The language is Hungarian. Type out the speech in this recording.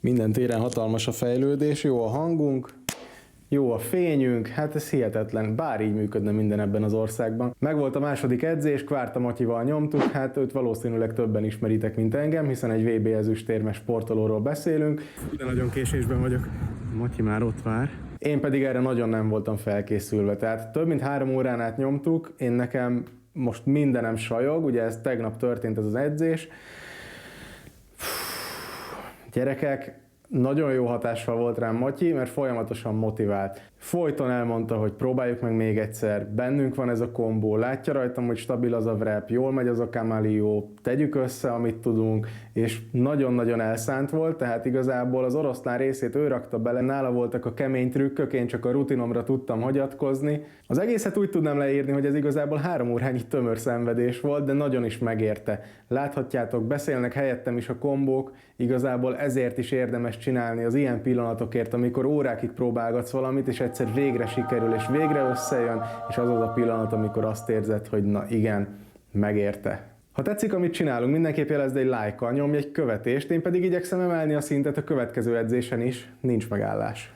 Minden téren hatalmas a fejlődés, jó a hangunk, jó a fényünk, hát ez hihetetlen, bár így működne minden ebben az országban. Megvolt a második edzés, Kvárta Matyival nyomtuk, hát őt valószínűleg többen ismeritek, mint engem, hiszen egy VB ezüstérmes sportolóról beszélünk. De nagyon késésben vagyok. Matyi már ott vár. Én pedig erre nagyon nem voltam felkészülve, tehát több mint 3 órán át nyomtuk, én nekem most mindenem sajog, ugye ez tegnap történt ez az edzés. Gyerekek, nagyon jó hatással volt rám Matyi, mert folyamatosan motivált. Folyton elmondta, hogy próbáljuk meg még egyszer, bennünk van ez a kombó, látja rajtam, hogy stabil az a wrap, jól megy az a kamalió, tegyük össze, amit tudunk, és nagyon-nagyon elszánt volt, tehát igazából az oroszlán részét ő rakta bele, nála voltak a kemény trükkök, én csak a rutinomra tudtam hagyatkozni. Az egészet úgy tudnám leírni, hogy ez igazából 3 órányi tömör szenvedés volt, de nagyon is megérte. Láthatjátok, beszélnek helyettem is a kombók, igazából ezért is érdemes csinálni az ilyen pillanatokért, amikor órákig próbálgatsz valamit, és egyszer végre sikerül, és végre összejön, és az az a pillanat, amikor azt érzed, hogy na igen, megérte. Ha tetszik, amit csinálunk, mindenképp jelezd egy lájkkal, nyomj egy követést, én pedig igyekszem emelni a szintet a következő edzésen is, nincs megállás.